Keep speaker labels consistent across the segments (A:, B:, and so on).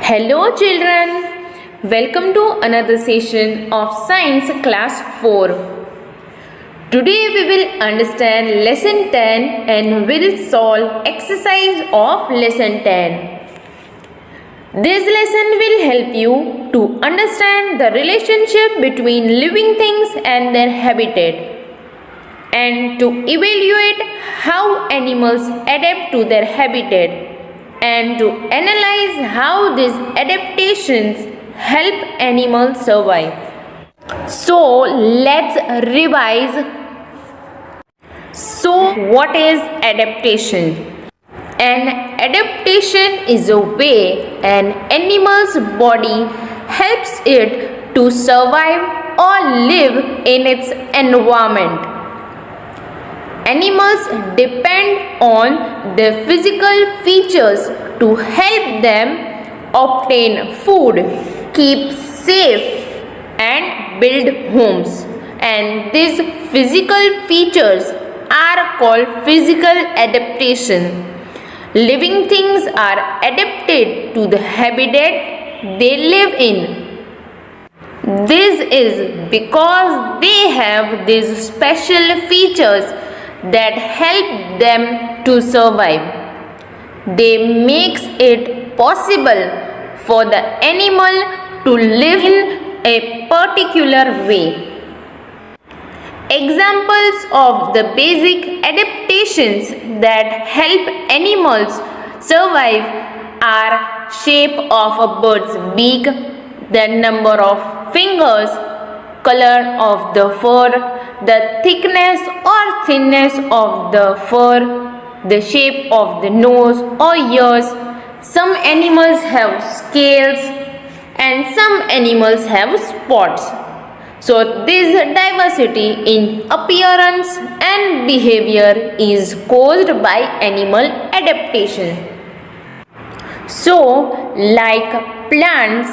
A: Hello children, welcome to another session of Science Class 4. Today we will understand Lesson 10 and will solve exercise of Lesson 10. This lesson will help you to understand the relationship between living things and their habitat and to evaluate how animals adapt to their habitat and to analyze how these adaptations help animals survive. So let's revise. So what is adaptation? An adaptation is a way an animal's body helps it to survive or live in its environment. Animals depend on their physical features to help them obtain food, keep safe, and build homes. And these physical features are called physical adaptation. Living things are adapted to the habitat they live in. This is because they have these special features that help them to survive. They makes it possible for the animal to live in a particular way. Examples of the basic adaptations that help animals survive are shape of a bird's beak, the number of fingers, color of the fur, the thickness or thinness of the fur, the shape of the nose or ears. Some animals have scales and some animals have spots. So this diversity in appearance and behavior is caused by animal adaptation. So like plants,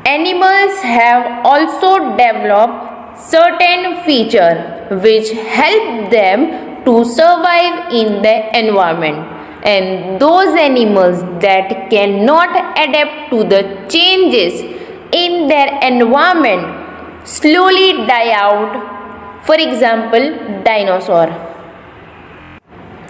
A: animals have also developed certain features which help them to survive in the environment, and those animals that cannot adapt to the changes in their environment slowly die out. For example, dinosaur.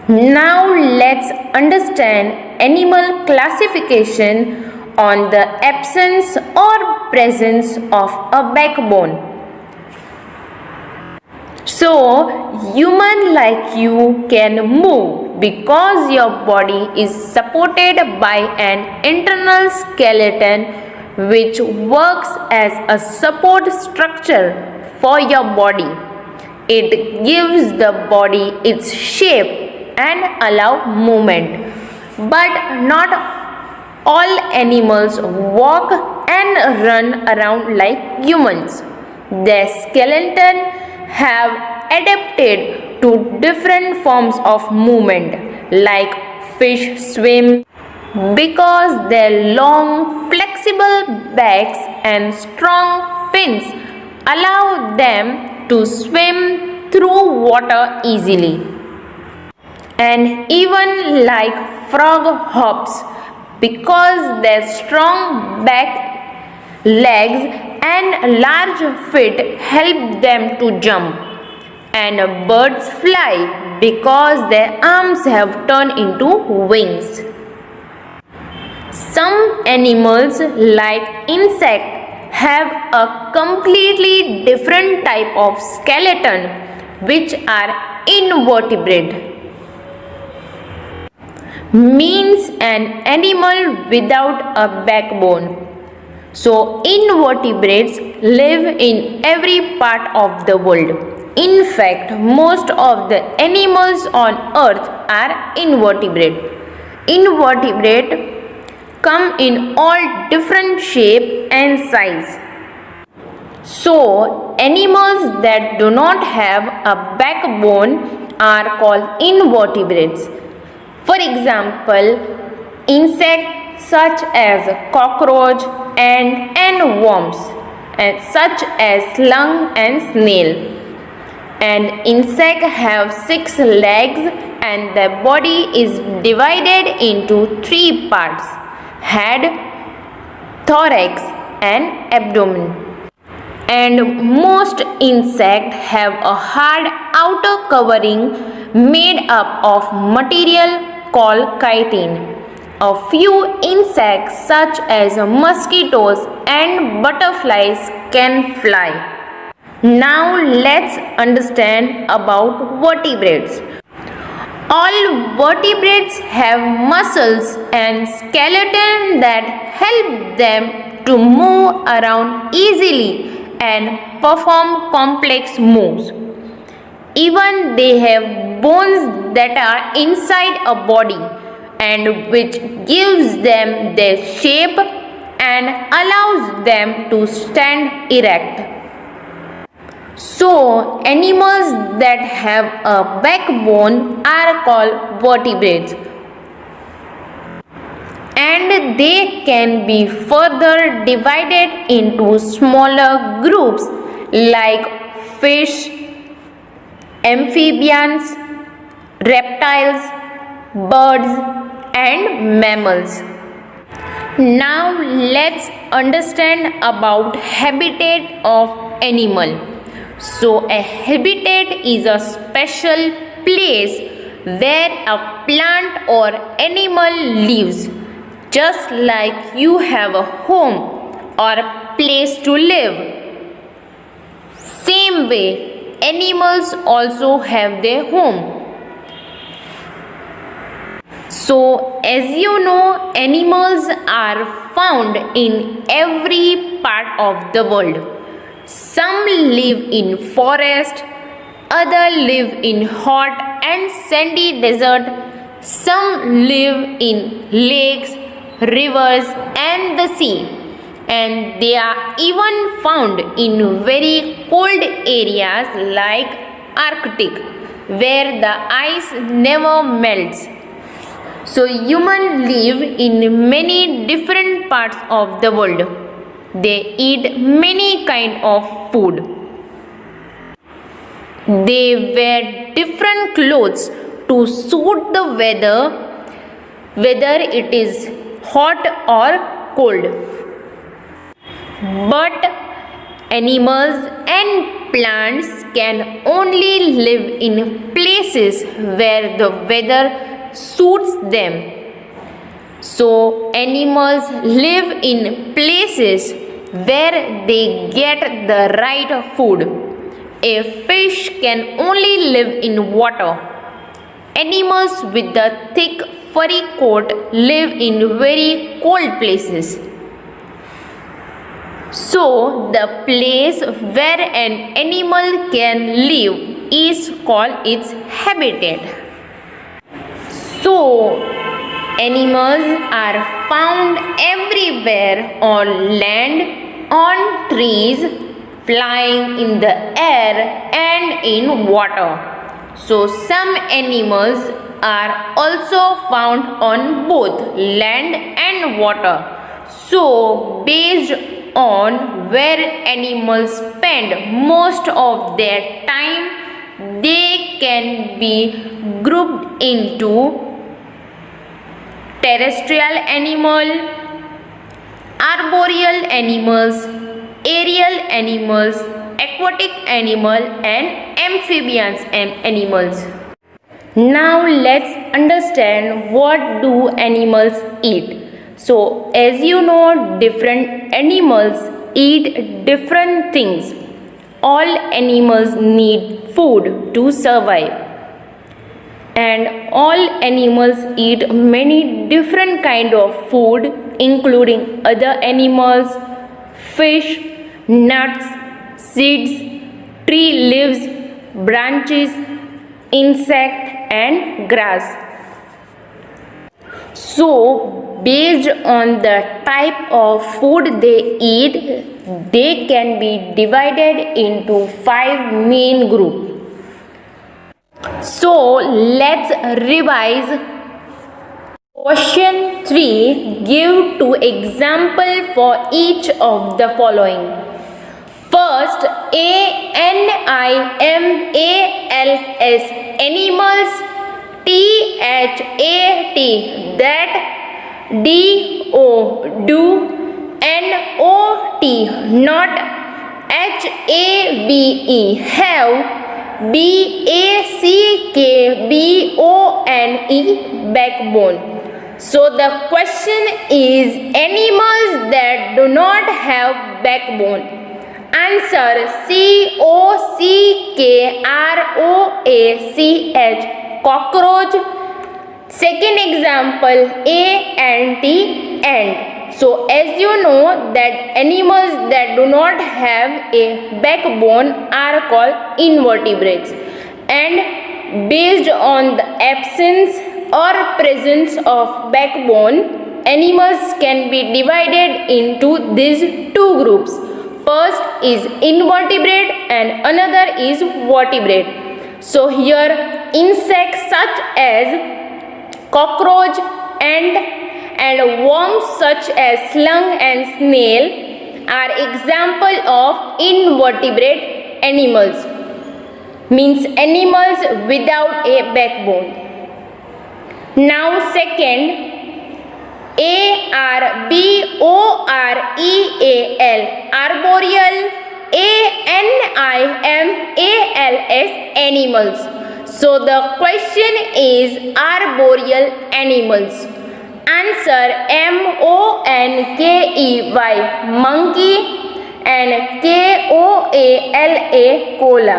A: Now let's understand animal classification on the absence or presence of a backbone. So, human like you can move because your body is supported by an internal skeleton which works as a support structure for your body. It gives the body its shape and allow movement. But not all animals walk and run around like humans. Their skeleton have adapted to different forms of movement, like fish swim because their long flexible backs and strong fins allow them to swim through water easily. And even like frog hops because their strong back legs and large feet help them to jump. And birds fly because their arms have turned into wings. Some animals like insects have a completely different type of skeleton which are invertebrate. Means an animal without a backbone. So invertebrates live in every part of the world. In fact, most of the animals on earth are invertebrate. Invertebrate come in all different shape and size. So animals that do not have a backbone are called invertebrates. For example, insects such as cockroach, ant and worms, and such as slug and snail. An insect have 6 legs and their body is divided into 3 parts: head, thorax, and abdomen. And most insects have a hard outer covering made up of material called chitin. A few insects such as mosquitoes and butterflies can fly. Now let's understand about vertebrates. All vertebrates have muscles and skeleton that help them to move around easily and perform complex moves. Even they have bones that are inside a body and which gives them their shape and allows them to stand erect. So, animals that have a backbone are called vertebrates, and they can be further divided into smaller groups like fish, amphibians, reptiles, birds, and mammals. Now let's understand about habitat of animal. So a habitat is a special place where a plant or animal lives, just like you have a home or a place to live. Same way, animals also have their home. So, as you know, animals are found in every part of the world. Some live in forest, others live in hot and sandy desert. Some live in lakes, rivers and the sea. And they are even found in very cold areas like Arctic, where the ice never melts. So humans live in many different parts of the world. They eat many kinds of food. They wear different clothes to suit the weather, whether it is hot or cold. But animals and plants can only live in places where the weather suits them. So animals live in places where they get the right food. A fish can only live in water. Animals with a thick furry coat live in very cold places. So the place where an animal can live is called its habitat. So, animals are found everywhere on land, on trees, flying in the air and in water. So, some animals are also found on both land and water. So, based on where animals spend most of their time, they can be grouped into terrestrial animal, arboreal animals, aerial animals, aquatic animal and amphibians and animals. Now let's understand what do animals eat. So as you know, different animals eat different things. All animals need food to survive. And all animals eat many different kind of food, including other animals, fish, nuts, seeds, tree leaves, branches, insect and grass. So based on the type of food they eat, they can be divided into 5 main groups. So let's revise. Question 3. Give 2 examples for each of the following. First, animals, animals, that, do, and T, not HAVE, have BACKBONE, backbone. So the question is animals that do not have backbone. Answer COCKROACH, cockroach. Second example ant, ant. So as you know that animals that do not have a backbone are called invertebrates, and based on the absence or presence of backbone, animals can be divided into these two groups. First is invertebrate and another is vertebrate. So here insects such as cockroach, ant, and worms such as slug and snail are example of invertebrate animals, means animals without a backbone. Now second, ARBOREAL, arboreal, ANIMALS, animals. So the question is arboreal animals. Answer MONKEY, monkey, and KOALA, koala.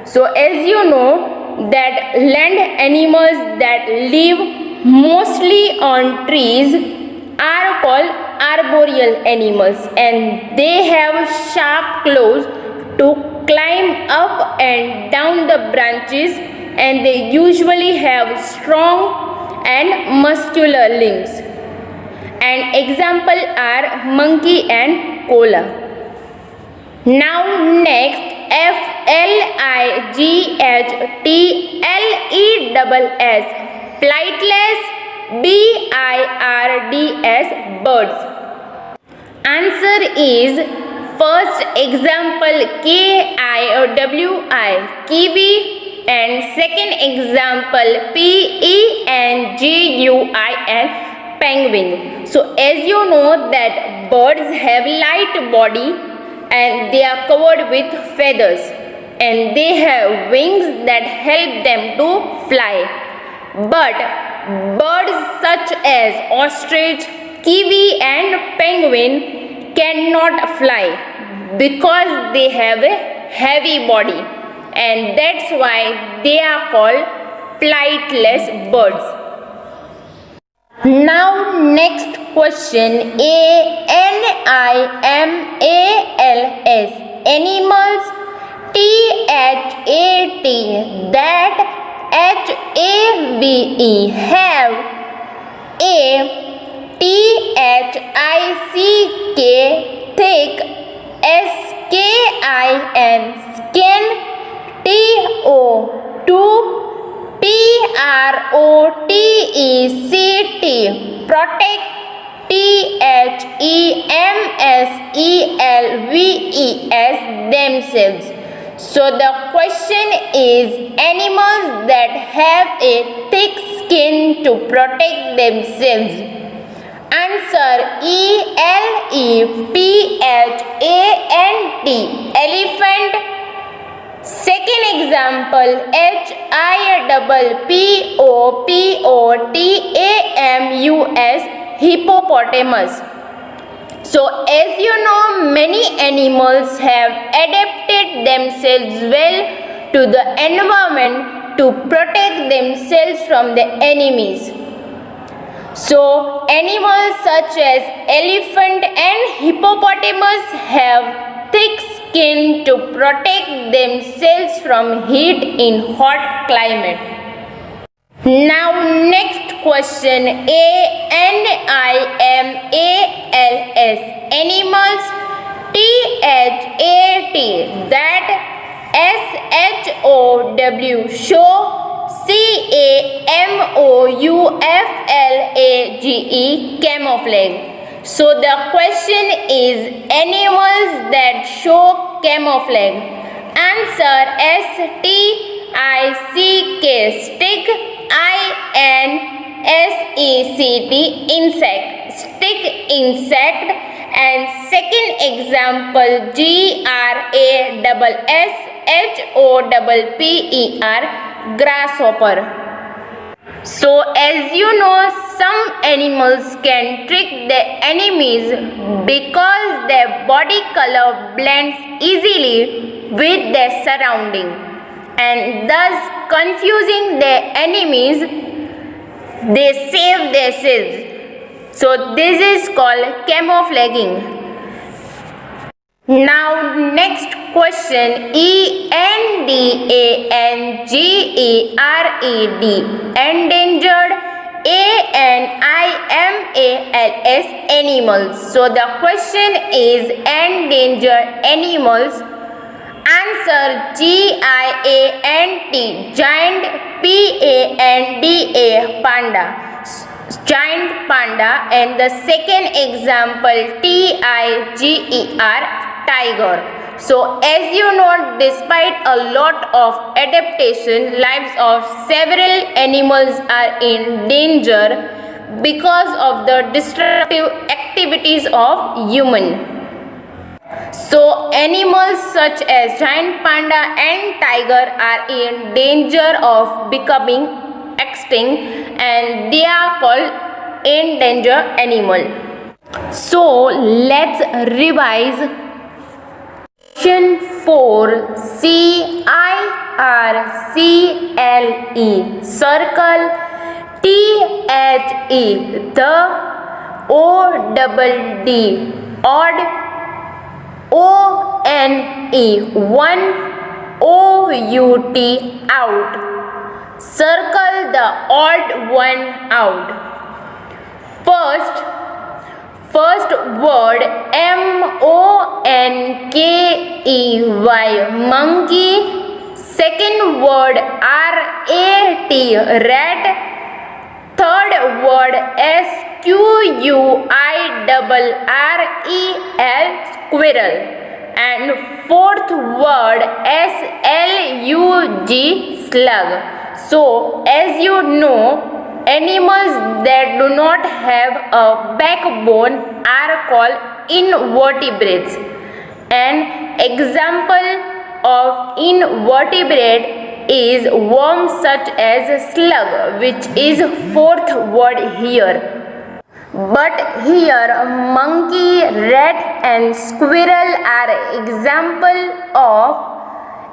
A: So as you know that land animals that live mostly on trees are called arboreal animals, and they have sharp claws to climb up and down the branches, and they usually have strong and muscular limbs. And example are monkey and koala. Now next, FLIGHTLESS, flightless, BIRDS, birds. Answer is first example KIWI, kiwi, and second example PENGUIN, penguin. So as you know that birds have light body and they are covered with feathers, and they have wings that help them to fly. But birds such as ostrich, kiwi, and penguin cannot fly because they have a heavy body, and that's why they are called flightless birds. Now next question, ANIMALS, animals, THAT, that, HAVE, have, THICK, thick, SKIN, skin, TO, PROTECT, protect, THEMSELVES, themselves. So the question is animals that have a thick skin to protect themselves. Answer ELEPHANT, elephant. Second example HIPPOPOTAMUS, hippopotamus. So as you know, many animals have adapted themselves well to the environment to protect themselves from the enemies. So animals such as elephant and hippopotamus have thick skin to protect themselves from heat in hot climate. Now next question, ANIMALS, animals, THAT, that, SHOW, show, CAMOUFLAGE, camouflage. So the question is animals that show camouflage. Answer STICK, stick, INSECT, insect, stick insect, and And second example, grasshopper, grasshopper. So as you know, some animals can trick their enemies because their body color blends easily with their surrounding and thus confusing their enemies, they save their selves. So this is called camouflaging. Now next question, endangered, endangered animals. Animals. So the question is endangered animals. Answer giant, giant, panda, giant panda. And the second example, tiger, tiger. So as you know, despite a lot of adaptation, lives of several animals are in danger because of the destructive activities of human. So animals such as giant panda and tiger are in danger of becoming extinct and they are called endangered animal. So let's revise. Question 4, circle, the, odd, one, out. Circle the odd one out. First word, monkey, monkey. Second word, rat. Third word, squirrel, squirrel. And fourth word, slug, slug. So as you know, animals that do not have a backbone are called invertebrates. An example of invertebrate is worms such as slug, which is fourth word here. But here monkey, rat and squirrel are example of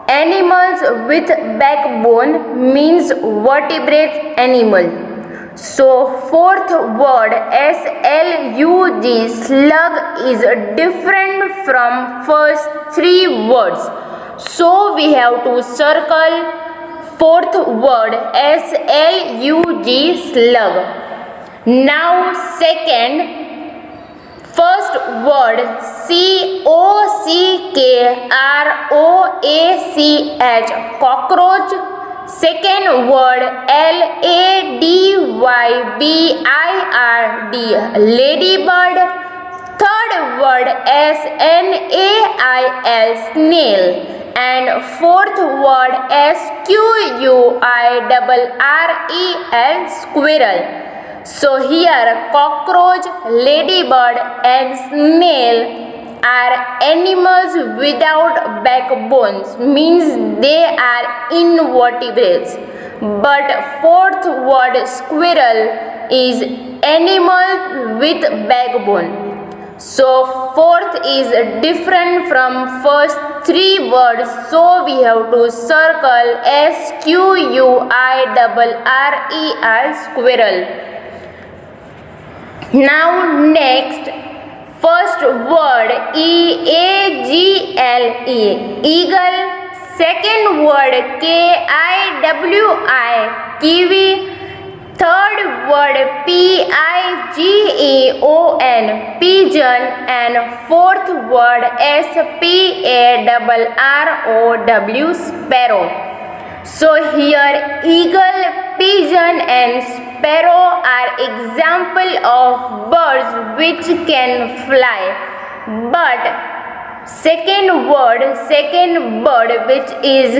A: animals with backbone, means vertebrate animal. So fourth word, slug, slug, is different from first three words. So we have to circle fourth word, slug, slug. Now second, first word, cockroach. Second word, ladybird. Third word, snail. And fourth word, squirrel. So here cockroach, ladybird and snail are animals without backbones, means they are invertebrates. But fourth word, squirrel, is animal with backbone. So fourth is different from first three words. So we have to circle squirrel. Now next, first word, eagle. Second word, kiwi. Third word, pigeon. And fourth word, sparrow. So here eagle, pigeon and sparrow are example of birds which can fly. But second bird, which is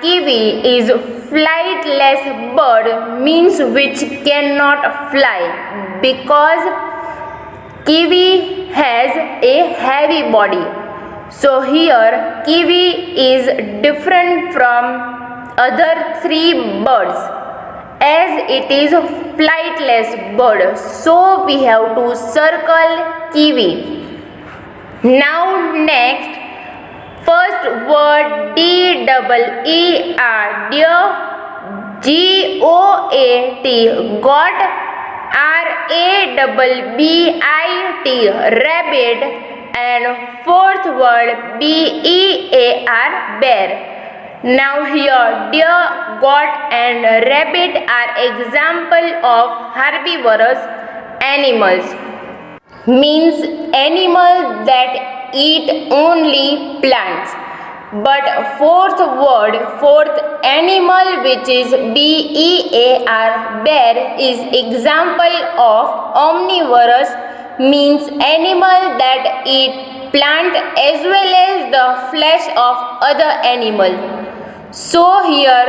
A: kiwi, is flightless bird, means which cannot fly, because Kiwi has a heavy body. So here kiwi is different from other three birds as it is a flightless bird. So we have to circle kiwi. Now next, first word D-double-E-R, deer, G-O-A-T, got, R-A-B-B-I-T, rabbit, and fourth word B-E-A-R, bear. Now here deer, goat and rabbit are example of herbivorous animals. Means animals that eat only plants. But fourth animal which is B-E-A-R, bear, is example of omnivorous, means animal that eat plant as well as the flesh of other animal. So here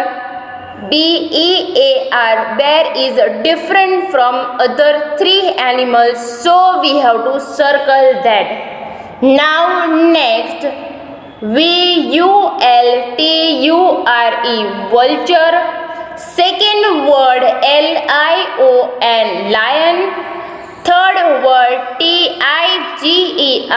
A: B-E-A-R, bear, is different from other three animals, so we have to circle that. Now next, V-U-L-T-U-R-E, vulture. Second word L-I-O-N, lion. Third word T-I-G-E-R,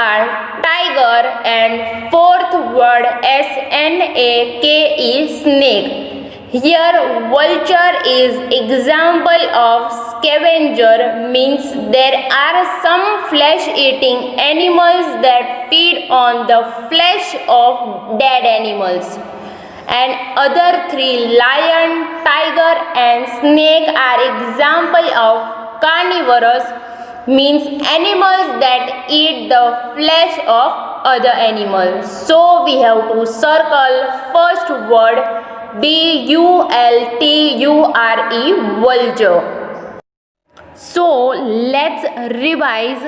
A: tiger. And fourth word S-N-A-K-E, snake. Here vulture is example of scavenger, means there are some flesh eating animals that feed on the flesh of dead animals. And other three, lion, tiger and snake, are example of carnivorous, means animals that eat the flesh of other animals. So we have to circle first word V-U-L-T-U-R-E, vulture. So let's revise.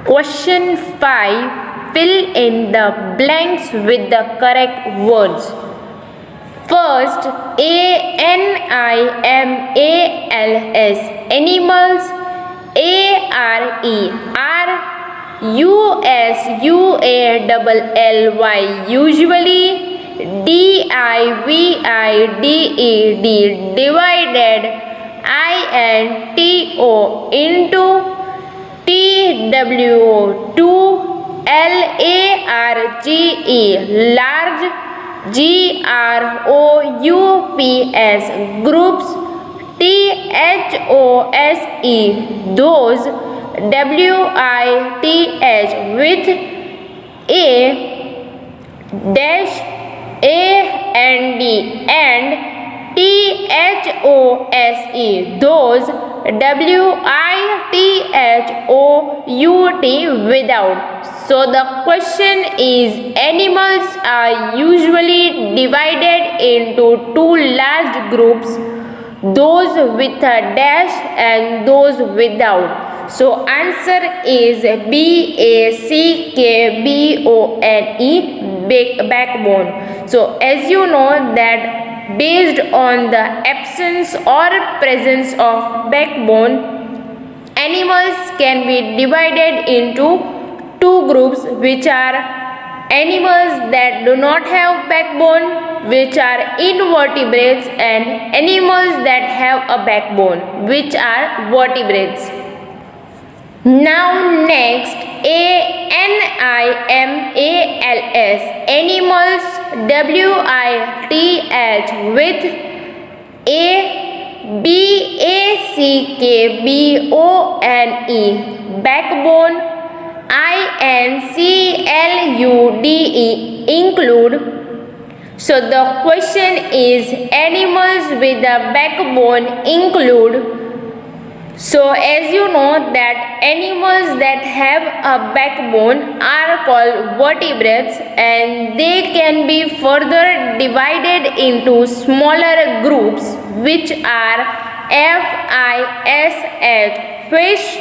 A: Question 5. Fill in the blanks with the correct words. First, A-N-I-M-A-L-S, animals. A-R-E, R-U-S-U-A-L-L-Y, usually. D-I-V-I-D-E-D, divided. I-N-T-O, into. T-W-O, two. L-A-R-G-E, large. G-R-O-U-P-S, groups. T-H-O-S-E, those. W-I-T-H, with. A dash A-N-D, and. T-H-O-S-E, those. W-I-T-H-O-U-T, without. So the question is, animals are usually divided into two large groups, those with a dash and those without. So answer is B-A-C-K-B-O-N-E, backbone. So as you know that based on the absence or presence of backbone, animals can be divided into two groups, which are animals that do not have backbone, which are invertebrates, and animals that have a backbone, which are vertebrates. Now next, A-N-I-M-A-L-S, animals. W-I-T-H, with. A-B-A-C-K-B-O-N-E, backbone. I-N-C-L-U-D-E, include. So the question is, animals with a backbone include. So as you know that animals that have a backbone are called vertebrates, and they can be further divided into smaller groups, which are F-I-S-H, fish.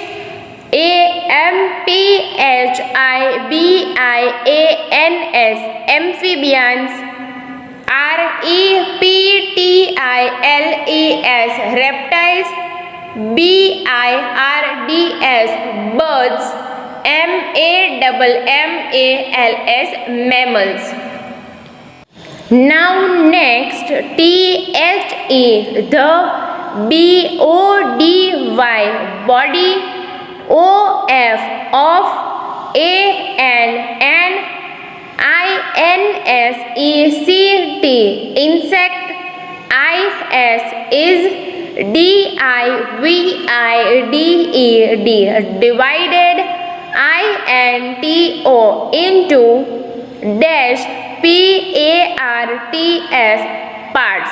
A: A-M-P-H-I-B-I-A-N-S, amphibians. R-E-P-T-I-L-E-S, reptiles. B-I-R-D-S, birds, mammals, mammals. Now next, the, body, body, of, insect, insect, is, divided, into, dash, parts.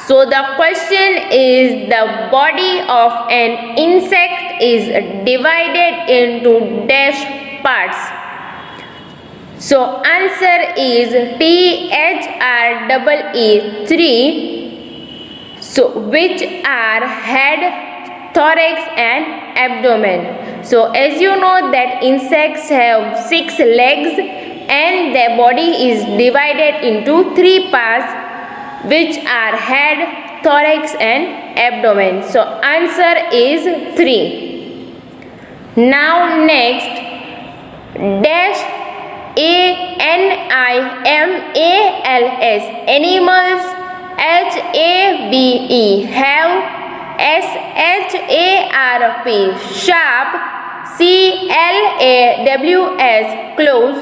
A: So the question is, the body of an insect is divided into dash parts. So answer is three. So which are head, thorax and abdomen. So as you know that insects have 6 legs and their body is divided into 3 parts, which are head, thorax and abdomen. So answer is 3. Now next, dash, animals, animals, have, sharp, claws, close,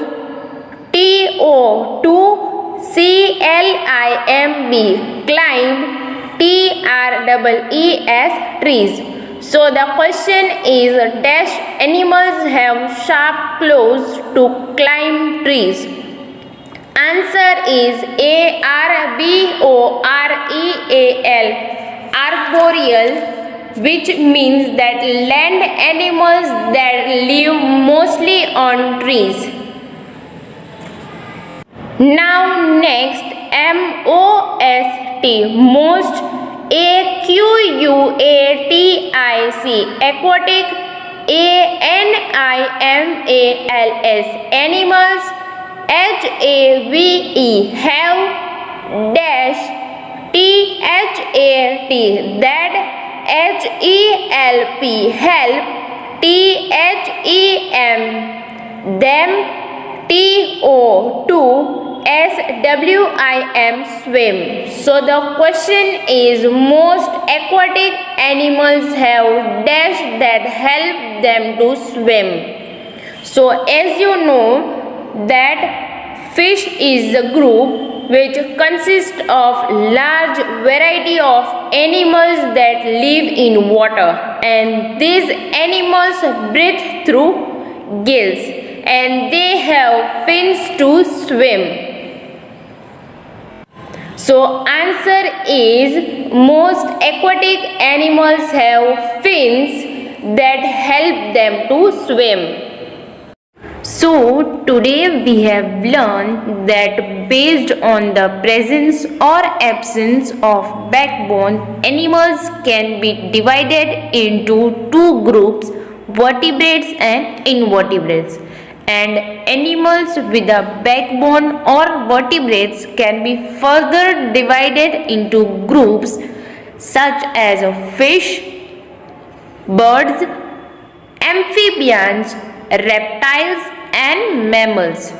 A: climb, trees. So the question is, dash animals have sharp claws to climb trees. Answer is arboreal, which means that land animals that live mostly on trees. Now next, most, aquatic, animals, have, dash, that, help, them, swim. So the question is, most aquatic animals have dash that help them to swim. So as you know that fish is a group which consists of large variety of animals that live in water, and these animals breathe through gills and they have fins to swim. So answer is, most aquatic animals have fins that help them to swim. So today we have learned that based on the presence or absence of backbone, animals can be divided into 2 groups, vertebrates and invertebrates. And animals with a backbone or vertebrates can be further divided into groups such as fish, birds, amphibians, reptiles and mammals.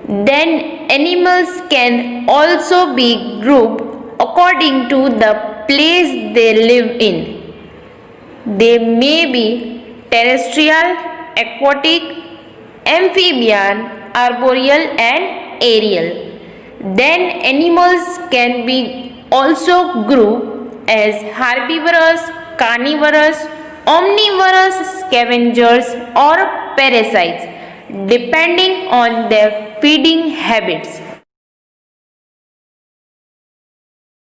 A: Then animals can also be grouped according to the place they live in. They may be terrestrial, aquatic, amphibian, arboreal and aerial. Then animals can be also grouped as herbivorous, carnivorous, omnivorous, scavengers or parasites depending on their feeding habits.